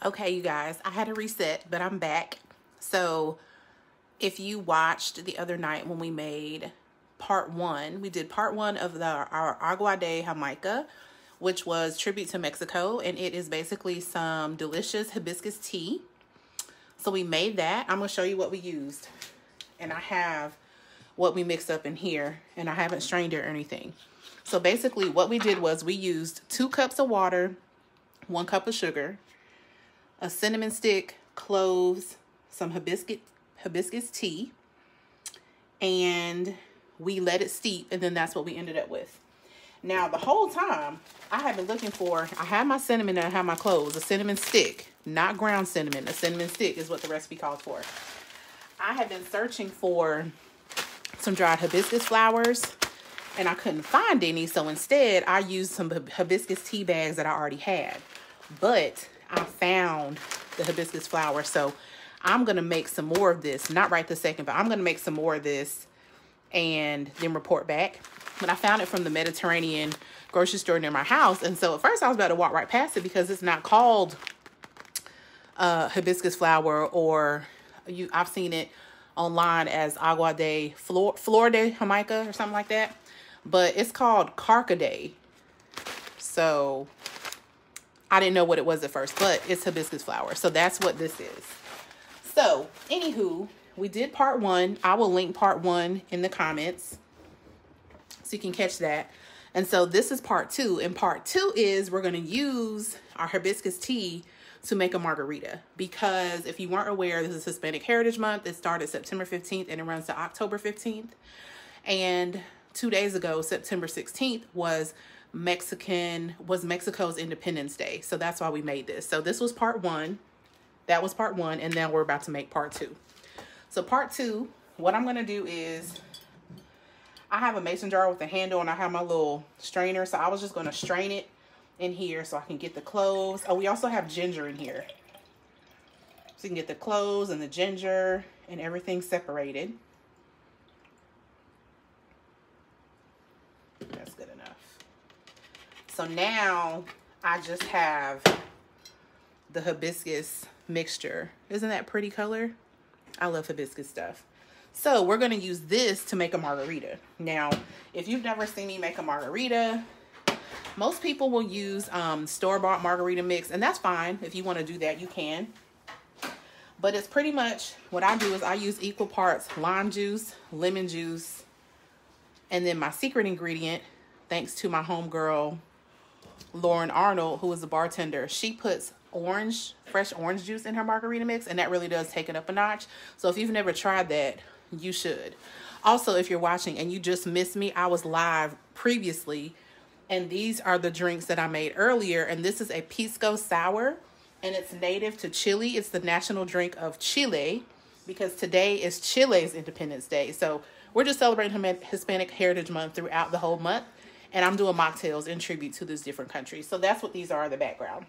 Okay, you guys, I had to reset, but I'm back. So if you watched the other night when we made part one, we did part one of our Agua de Jamaica, which was tribute to Mexico, and it is basically some delicious hibiscus tea. So we made that. I'm going to show you what we used. And I have what we mixed up in here, and I haven't strained it or anything. So basically what we did was we used 2 cups of water, 1 cup of sugar, a cinnamon stick, cloves, some hibiscus tea, and we let it steep, and then that's what we ended up with. Now, the whole time, I have been looking for, I have my cinnamon and I have my cloves, a cinnamon stick, not ground cinnamon. A cinnamon stick is what the recipe calls for. I have been searching for some dried hibiscus flowers, and I couldn't find any, so instead, I used some hibiscus tea bags that I already had. But I found the hibiscus flower, so I'm going to make some more of this. Not right this second, but I'm going to make some more of this and then report back. But I found it from the Mediterranean grocery store near my house, and so at first I was about to walk right past it because it's not called hibiscus flower, or I've seen it online as Agua de Flor de Jamaica or something like that, but it's called Carcaday. So I didn't know what it was at first, but it's hibiscus flower. So that's what this is. So, anywho, we did part one. I will link part one in the comments so you can catch that. And so this is part two. And part two is we're going to use our hibiscus tea to make a margarita. Because if you weren't aware, this is Hispanic Heritage Month. It started September 15th and it runs to October 15th. And 2 days ago, September 16th, was Mexico's Independence Day. So that's why we made this. So this was part one. That was part one. And now we're about to make part two. So part two, what I'm going to do is I have a mason jar with a handle and I have my little strainer. So I was just going to strain it in here so I can get the cloves. Oh, we also have ginger in here. So you can get the cloves and the ginger and everything separated. That's good enough. So now I just have the hibiscus mixture. Isn't that pretty color? I love hibiscus stuff. So we're going to use this to make a margarita. Now, if you've never seen me make a margarita, most people will use store-bought margarita mix, and that's fine. If you want to do that, you can. But it's pretty much what I do is I use equal parts lime juice, lemon juice, and then my secret ingredient, thanks to my homegirl, Lauren Arnold, who is a bartender, she puts fresh orange juice in her margarita mix, and that really does take it up a notch. So if you've never tried that, you should. Also, if you're watching and you just missed me, I was live previously, and these are the drinks that I made earlier, and this is a pisco sour, and it's native to Chile. It's the national drink of Chile because today is Chile's Independence Day. So we're just celebrating Hispanic Heritage Month throughout the whole month. And I'm doing mocktails in tribute to these different countries. So that's what these are in the background.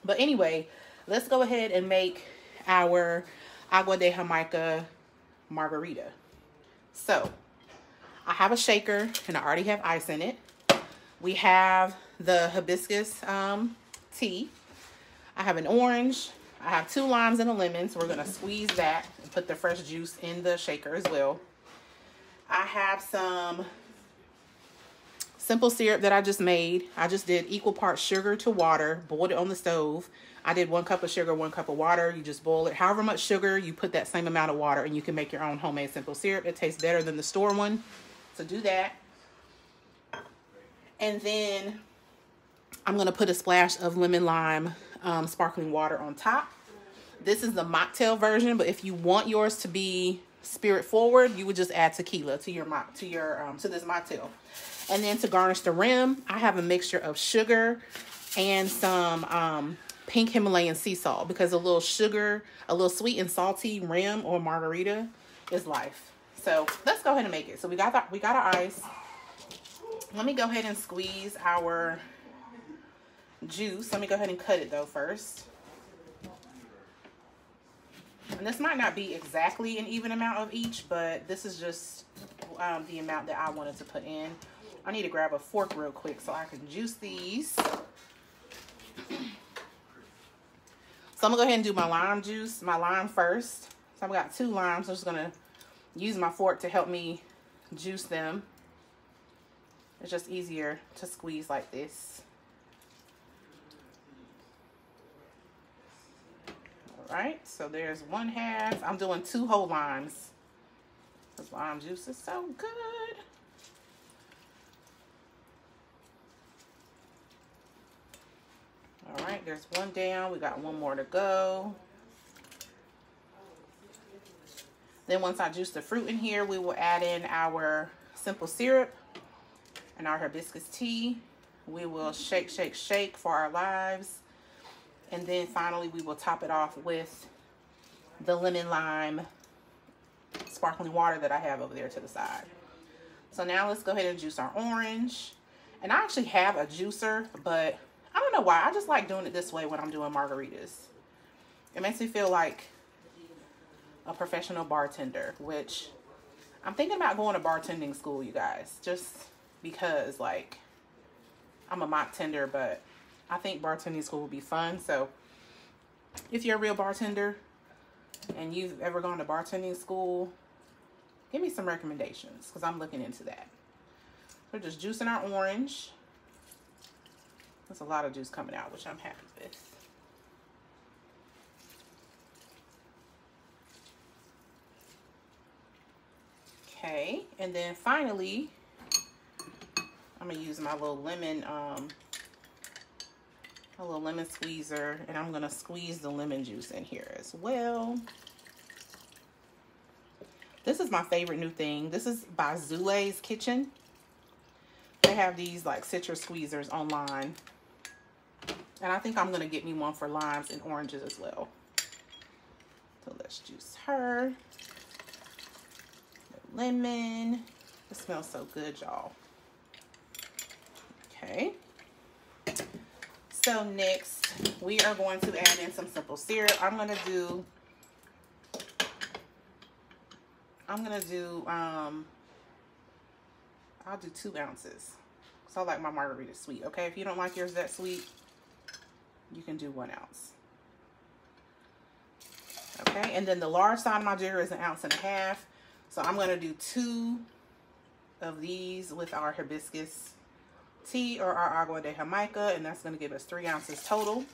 But anyway, let's go ahead and make our Agua de Jamaica margarita. So I have a shaker and I already have ice in it. We have the hibiscus tea. I have an orange. I have 2 limes and a lemon. So we're going to squeeze that and put the fresh juice in the shaker as well. I have some simple syrup that I just made. I just did equal parts sugar to water, boiled it on the stove. I did 1 cup of sugar, 1 cup of water. You just boil it. However much sugar, you put that same amount of water, and you can make your own homemade simple syrup. It tastes better than the store one. So do that. And then I'm going to put a splash of lemon lime sparkling water on top. This is the mocktail version, but if you want yours to be spirit forward, you would just add tequila to this mocktail. And then to garnish the rim, I have a mixture of sugar and some pink Himalayan sea salt, because a little sweet and salty rim or margarita is life. So let's go ahead and make it. So we got our ice. Let me go ahead and squeeze our juice. Let me go ahead and cut it though first. And this might not be exactly an even amount of each, but this is just the amount that I wanted to put in. I need to grab a fork real quick so I can juice these. So I'm gonna go ahead and do my lime juice, my lime first. So I've got 2 limes. I'm just gonna use my fork to help me juice them. It's just easier to squeeze like this. All right, so there's 1/2. I'm doing 2 whole limes. This lime juice is so good. All right, there's 1 down. We got 1 more to go. Then once I juice the fruit in here, we will add in our simple syrup and our hibiscus tea. We will shake, shake, shake for our lives. And then finally, we will top it off with the lemon lime sparkling water that I have over there to the side. So now let's go ahead and juice our orange. And I actually have a juicer, but I don't know why. I just like doing it this way when I'm doing margaritas. It makes me feel like a professional bartender, which I'm thinking about going to bartending school, you guys, just because, like, I'm a mock tender, but I think bartending school would be fun. So if you're a real bartender and you've ever gone to bartending school, give me some recommendations, because I'm looking into that. We're just juicing our orange. There's a lot of juice coming out, which I'm happy with. Okay, and then finally, I'm gonna use my little lemon, a little lemon squeezer, and I'm gonna squeeze the lemon juice in here as well. This is my favorite new thing. This is by Zule's Kitchen. They have these like citrus squeezers online, and I think I'm gonna get me one for limes and oranges as well. So let's juice her. Lemon. It smells so good, y'all. Okay. So next, we are going to add in some simple syrup. I'll do 2 ounces. So I like my margarita sweet. Okay, if you don't like yours that sweet, you can do 1 ounce. Okay, and then the large side of my jigger is 1.5 ounces. So I'm gonna do 2 of these with our hibiscus tea or our Agua de Jamaica, and that's gonna give us 3 ounces total.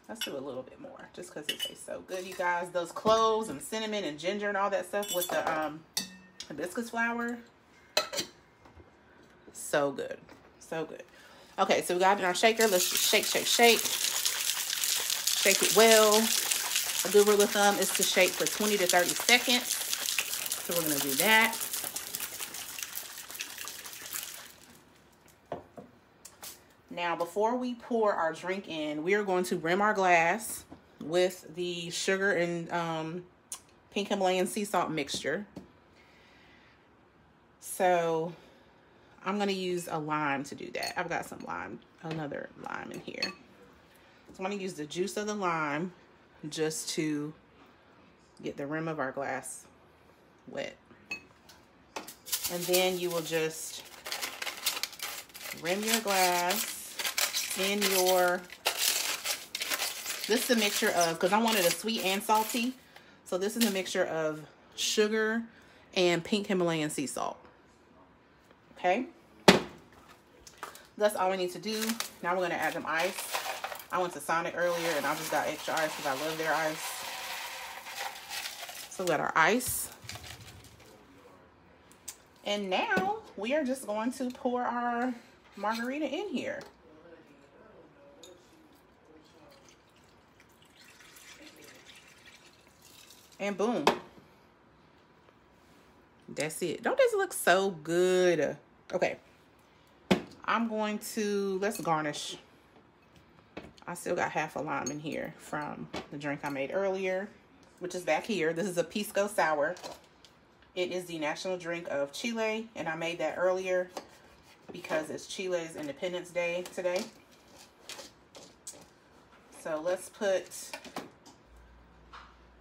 Let's do a little bit more, just because it tastes so good, you guys. Those cloves and cinnamon and ginger and all that stuff with the hibiscus flower, so good, so good. Okay, so we got it in our shaker. Let's just shake, shake, shake. Shake it well. A good rule of thumb is to shake for 20 to 30 seconds. So we're gonna do that. Now, before we pour our drink in, we are going to rim our glass with the sugar and pink Himalayan sea salt mixture. So I'm gonna use a lime to do that. I've got some lime, another lime in here. So I'm gonna use the juice of the lime just to get the rim of our glass wet. And then you will just rim your glass in your, this is a mixture of, because I wanted a sweet and salty, so this is a mixture of sugar and pink Himalayan sea salt. Okay, that's all we need to do. Now we're gonna add some ice. I went to Sonic earlier and I just got extra ice because I love their ice. So we got our ice. And now we are just going to pour our margarita in here. And boom. That's it. Don't this look so good? Okay. I'm going to, let's garnish. I still got half a lime in here from the drink I made earlier, which is back here. This is a pisco sour. It is the national drink of Chile, and I made that earlier because it's Chile's Independence Day today. So let's put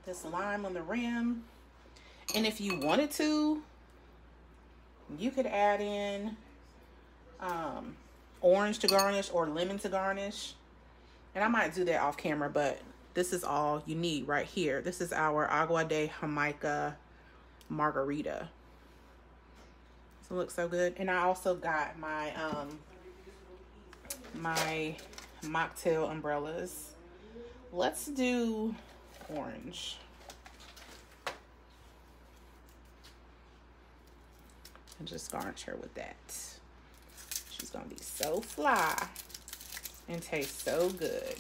this lime on the rim. And if you wanted to, you could add in orange to garnish or lemon to garnish. And I might do that off camera, but this is all you need right here. This is our Agua de Jamaica margarita. So it looks so good. And I also got my my mocktail umbrellas. Let's do orange. And just garnish her with that. She's gonna be so fly and taste so good.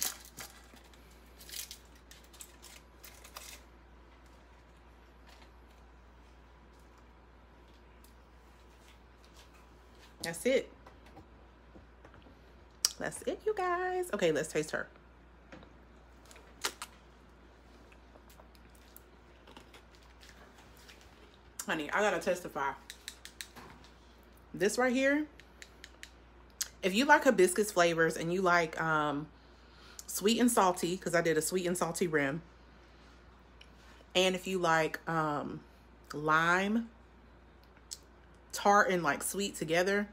That's it. That's it, you guys. Okay, let's taste her. Honey, I gotta testify. This right here, if you like hibiscus flavors and you like sweet and salty, because I did a sweet and salty rim, and if you like lime, tart, and like sweet together,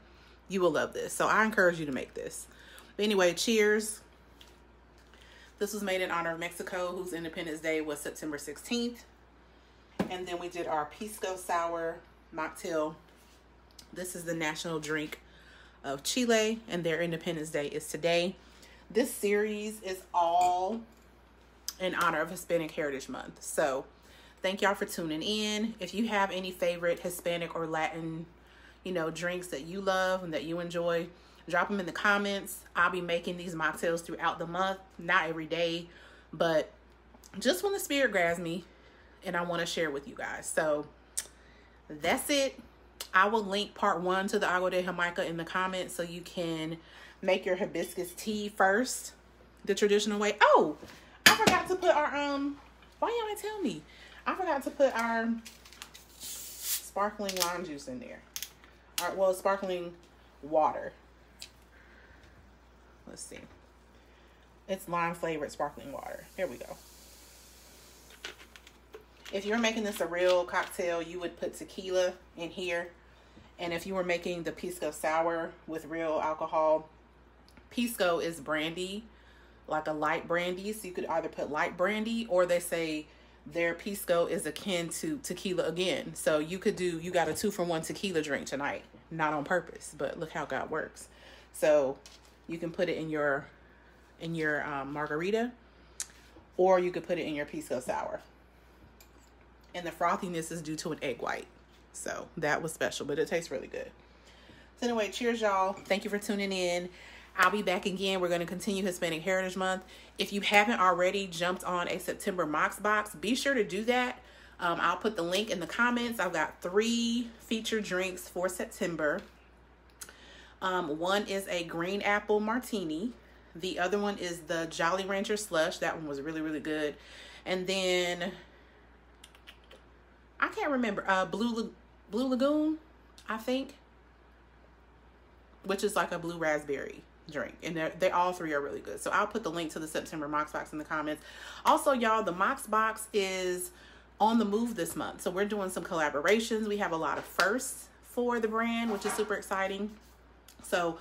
you will love this. So I encourage you to make this. But anyway, cheers. This was made in honor of Mexico, whose Independence Day was September 16th. And then we did our pisco sour mocktail. This is the national drink of Chile, and their Independence Day is today. This series is all in honor of Hispanic Heritage Month. So thank y'all for tuning in. If you have any favorite Hispanic or Latin, you know, drinks that you love and that you enjoy, drop them in the comments. I'll be making these mocktails throughout the month, not every day, but just when the spirit grabs me and I want to share with you guys. So that's it. I will link part 1 to the Agua de Jamaica in the comments so you can make your hibiscus tea first, the traditional way. Oh, I forgot to put our, why y'all ain't tell me? I forgot to put our sparkling lime juice in there. All right, well, sparkling water. Let's see. It's lime flavored sparkling water. Here we go. If you're making this a real cocktail, you would put tequila in here. And if you were making the pisco sour with real alcohol, pisco is brandy, like a light brandy. So you could either put light brandy, or they say their pisco is akin to tequila again. So you could do, you got a 2-for-1 tequila drink tonight. Not on purpose, but look how God works. So you can put it in your margarita, or you could put it in your pisco sour. And the frothiness is due to an egg white. So that was special, but it tastes really good. So anyway, cheers, y'all. Thank you for tuning in. I'll be back again. We're going to continue Hispanic Heritage Month. If you haven't already jumped on a September Mox box, be sure to do that. I'll put the link in the comments. I've got 3 featured drinks for September. One is a green apple martini. The other one is the Jolly Rancher slush. That one was really, really good. And then I can't remember, Blue Lagoon, I think, which is like a blue raspberry drink. And they all 3 are really good. So I'll put the link to the September Mox box in the comments. Also, y'all, the Mox box is on the move this month. So we're doing some collaborations. We have a lot of firsts for the brand, which is super exciting. So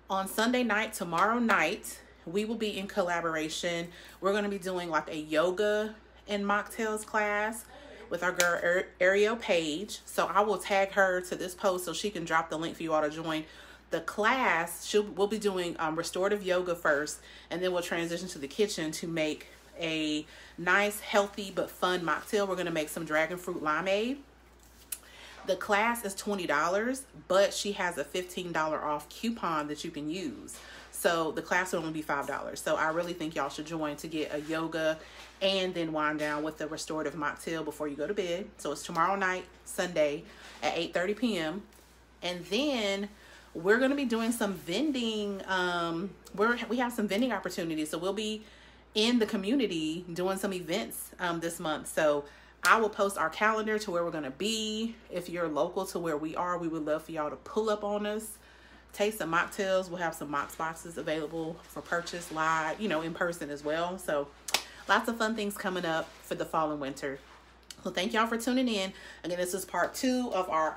on Sunday night, tomorrow night, we will be in collaboration. We're going to be doing like a yoga and mocktails class with our girl Ariel Page. So I will tag her to this post so she can drop the link for you all to join the class. We'll be doing restorative yoga first, and then we'll transition to the kitchen to make a nice, healthy, but fun mocktail. We're going to make some dragon fruit limeade. The class is $20, but she has a $15 off coupon that you can use. So the class will only be $5. So I really think y'all should join to get a yoga and then wind down with the restorative mocktail before you go to bed. So it's tomorrow night, Sunday at 8:30 p.m. And then we're going to be doing some vending. We have some vending opportunities. So we'll be in the community doing some events this month. So I will post our calendar to where we're going to be. If you're local to where we are, we would love for y'all to pull up on us. Taste some mocktails. We'll have some Mox boxes available for purchase live, you know, in person as well. So lots of fun things coming up for the fall and winter. So thank y'all for tuning in. Again, this is part 2 of our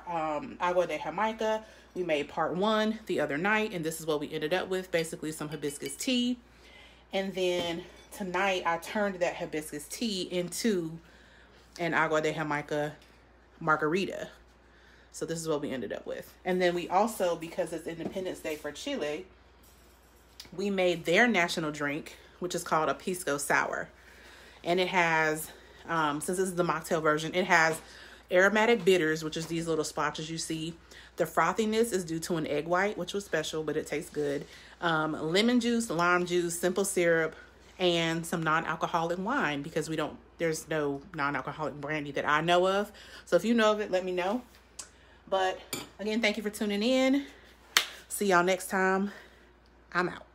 Agua de Jamaica. We made part 1 the other night, and this is what we ended up with, basically some hibiscus tea. And then tonight I turned that hibiscus tea into an Agua de Jamaica margarita. So this is what we ended up with. And then we also, because it's Independence Day for Chile, we made their national drink, which is called a pisco sour. And it has, since this is the mocktail version, it has aromatic bitters, which is these little splotches you see. The frothiness is due to an egg white, which was special, but it tastes good. Lemon juice, lime juice, simple syrup, and some non-alcoholic wine, because there's no non-alcoholic brandy that I know of. So if you know of it, let me know. But again, thank you for tuning in. See y'all next time. I'm out.